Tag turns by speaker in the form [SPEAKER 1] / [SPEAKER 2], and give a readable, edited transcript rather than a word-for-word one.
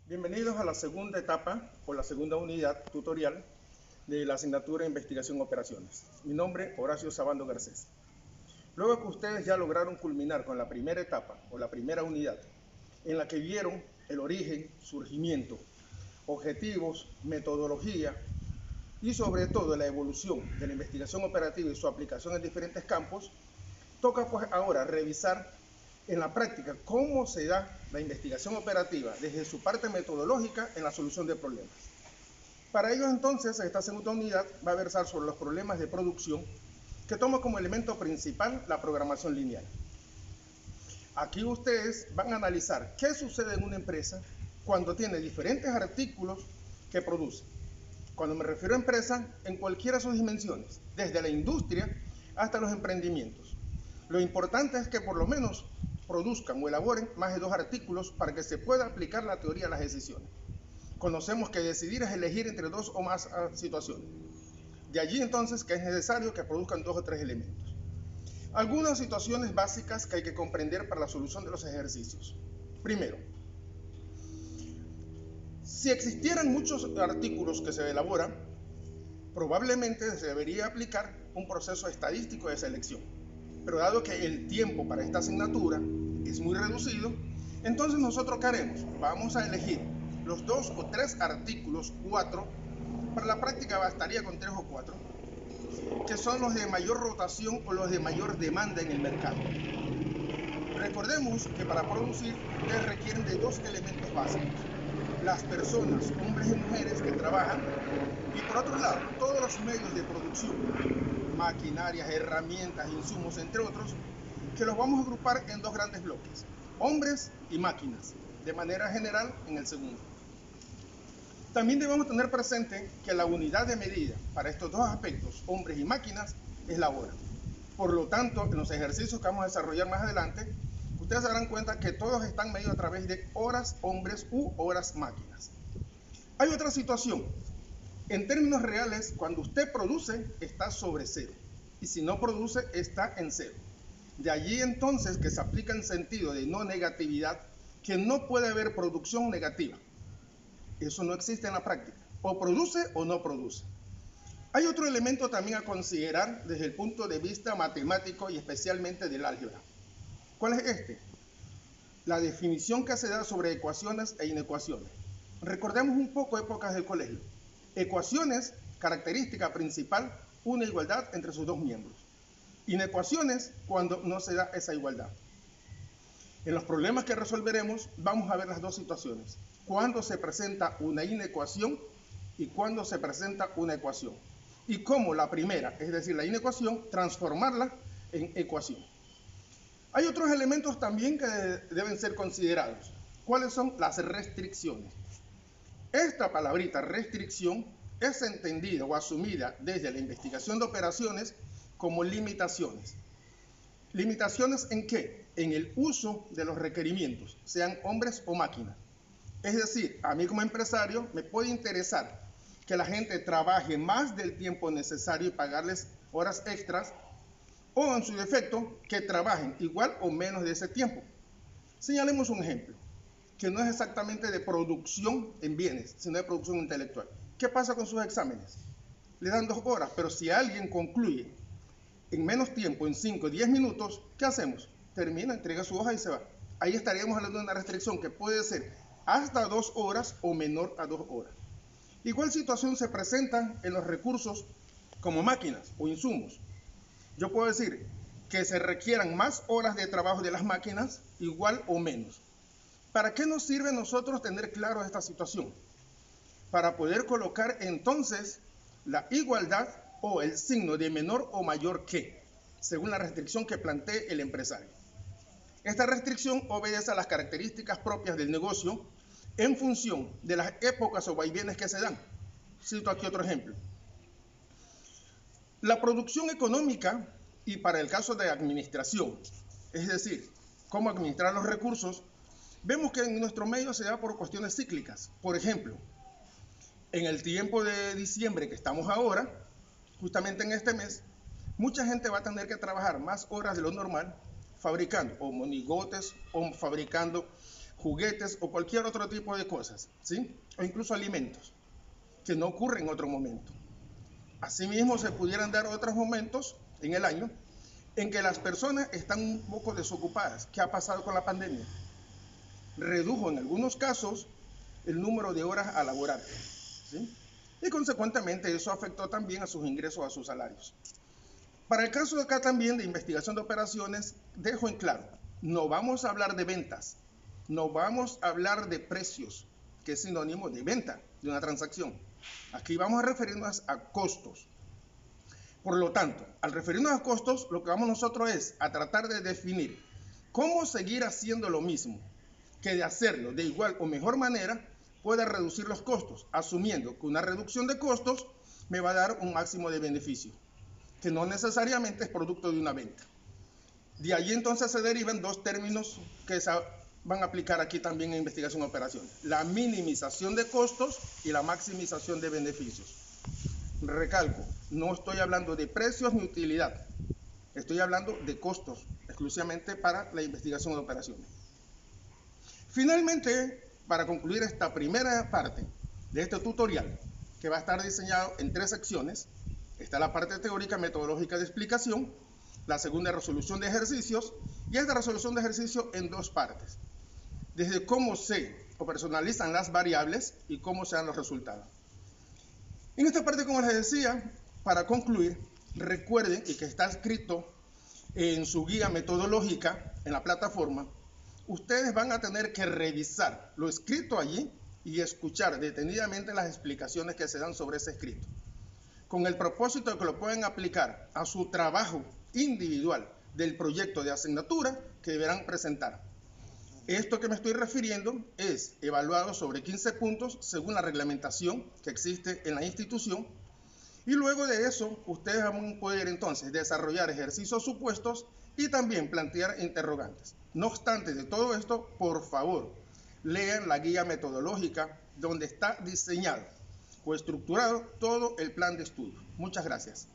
[SPEAKER 1] Bienvenidos a la segunda etapa o la segunda unidad tutorial de la asignatura de Investigación Operaciones. Mi nombre es Horacio Sabando Garcés. Luego que ustedes ya lograron culminar con la primera etapa o la primera unidad, en la que vieron el origen, surgimiento, objetivos, metodología y sobre todo la evolución de la investigación operativa y su aplicación en diferentes campos, toca pues ahora revisar en la práctica cómo se da la investigación operativa desde su parte metodológica en la solución de problemas. Para ello entonces esta segunda unidad va a versar sobre los problemas de producción que toma como elemento principal la programación lineal. Aquí ustedes van a analizar qué sucede en una empresa cuando tiene diferentes artículos que produce. Cuando me refiero a empresa, en cualquiera de sus dimensiones, desde la industria hasta los emprendimientos. Lo importante es que por lo menos produzcan o elaboren más de 2 artículos para que se pueda aplicar la teoría de las decisiones. Conocemos que decidir es elegir entre 2 o más situaciones. De allí entonces que es necesario que produzcan 2 o 3 elementos. Algunas situaciones básicas que hay que comprender para la solución de los ejercicios. Primero, si existieran muchos artículos que se elaboran, probablemente se debería aplicar un proceso estadístico de selección. Pero dado que el tiempo para esta asignatura es muy reducido, entonces nosotros ¿qué haremos? Vamos a elegir los 2 o 3 artículos, 4, para la práctica bastaría con 3 o 4, que son los de mayor rotación o los de mayor demanda en el mercado. Recordemos que para producir ustedes requieren de 2 elementos básicos: las personas, hombres y mujeres que trabajan, y por otro lado, todos los medios de producción, maquinarias, herramientas, insumos, entre otros, que los vamos a agrupar en 2 grandes bloques: hombres y máquinas, de manera general en el segundo. También debemos tener presente que la unidad de medida para estos 2 aspectos, hombres y máquinas, es la hora. Por lo tanto, en los ejercicios que vamos a desarrollar más adelante, ustedes se darán cuenta que todos están medidos a través de horas hombres u horas máquinas. Hay otra situación. En términos reales, cuando usted produce, está sobre 0. Y si no produce, está en 0. De allí entonces que se aplica en sentido de no negatividad, que no puede haber producción negativa. Eso no existe en la práctica. O produce o no produce. Hay otro elemento también a considerar desde el punto de vista matemático y especialmente del álgebra. ¿Cuál es este? La definición que se da sobre ecuaciones e inecuaciones. Recordemos un poco épocas del colegio. Ecuaciones, característica principal, una igualdad entre sus 2 miembros. Inecuaciones, cuando no se da esa igualdad. En los problemas que resolveremos vamos a ver las 2 situaciones: cuando se presenta una inecuación y cuando se presenta una ecuación, y cómo la primera, es decir, la inecuación, transformarla en ecuación. Hay otros elementos también que deben ser considerados. ¿Cuáles son? Las restricciones. Esta palabrita restricción es entendida o asumida desde la investigación de operaciones como limitaciones. ¿Limitaciones en qué? En el uso de los requerimientos, sean hombres o máquinas. Es decir, a mí como empresario me puede interesar que la gente trabaje más del tiempo necesario y pagarles horas extras, o en su defecto, que trabajen igual o menos de ese tiempo. Señalemos un ejemplo, que no es exactamente de producción en bienes, sino de producción intelectual. ¿Qué pasa con sus exámenes? Le dan 2 horas, pero si alguien concluye en menos tiempo, en 5 o 10 minutos, ¿qué hacemos? Termina, entrega su hoja y se va. Ahí estaríamos hablando de una restricción que puede ser hasta 2 horas o menor a 2 horas. Igual situación se presenta en los recursos como máquinas o insumos. Yo puedo decir que se requieran más horas de trabajo de las máquinas, igual o menos. ¿Para qué nos sirve a nosotros tener claro esta situación? Para poder colocar entonces la igualdad o el signo de menor o mayor que, según la restricción que plantee el empresario. Esta restricción obedece a las características propias del negocio en función de las épocas o vaivenes que se dan. Cito aquí otro ejemplo. La producción económica, y para el caso de administración, es decir, cómo administrar los recursos, vemos que en nuestro medio se da por cuestiones cíclicas. Por ejemplo, en el tiempo de diciembre que estamos ahora, justamente en este mes, mucha gente va a tener que trabajar más horas de lo normal fabricando o monigotes o fabricando juguetes o cualquier otro tipo de cosas, ¿sí? O incluso alimentos, que no ocurre en otro momento. Asimismo, se pudieran dar otros momentos en el año en que las personas están un poco desocupadas. ¿Qué ha pasado con la pandemia? Redujo en algunos casos el número de horas a laborar, ¿sí? Y consecuentemente eso afectó también a sus ingresos, a sus salarios. Para el caso de acá también de investigación de operaciones, dejo en claro, no vamos a hablar de ventas, no vamos a hablar de precios, que es sinónimo de venta de una transacción. Aquí vamos a referirnos a costos. Por lo tanto, al referirnos a costos, lo que vamos nosotros es a tratar de definir cómo seguir haciendo lo mismo, que de hacerlo de igual o mejor manera pueda reducir los costos, asumiendo que una reducción de costos me va a dar un máximo de beneficio, que no necesariamente es producto de una venta. De allí entonces se derivan dos términos que se van a aplicar aquí también en investigación de operaciones: la minimización de costos y la maximización de beneficios. Recalco, no estoy hablando de precios ni utilidad, estoy hablando de costos exclusivamente para la investigación de operaciones. Finalmente, para concluir esta primera parte de este tutorial, que va a estar diseñado en 3 secciones, está la parte teórica metodológica de explicación, la segunda resolución de ejercicios, y esta resolución de ejercicios en 2 partes, desde cómo se operacionalizan las variables y cómo se dan los resultados. En esta parte, como les decía, para concluir, recuerden y que está escrito en su guía metodológica en la plataforma, ustedes van a tener que revisar lo escrito allí y escuchar detenidamente las explicaciones que se dan sobre ese escrito, con el propósito de que lo puedan aplicar a su trabajo individual del proyecto de asignatura que deberán presentar. Esto que me estoy refiriendo es evaluado sobre 15 puntos según la reglamentación que existe en la institución, y luego de eso ustedes van a poder entonces desarrollar ejercicios supuestos y también plantear interrogantes. No obstante de todo esto, por favor, lean la guía metodológica donde está diseñado o estructurado todo el plan de estudio. Muchas gracias.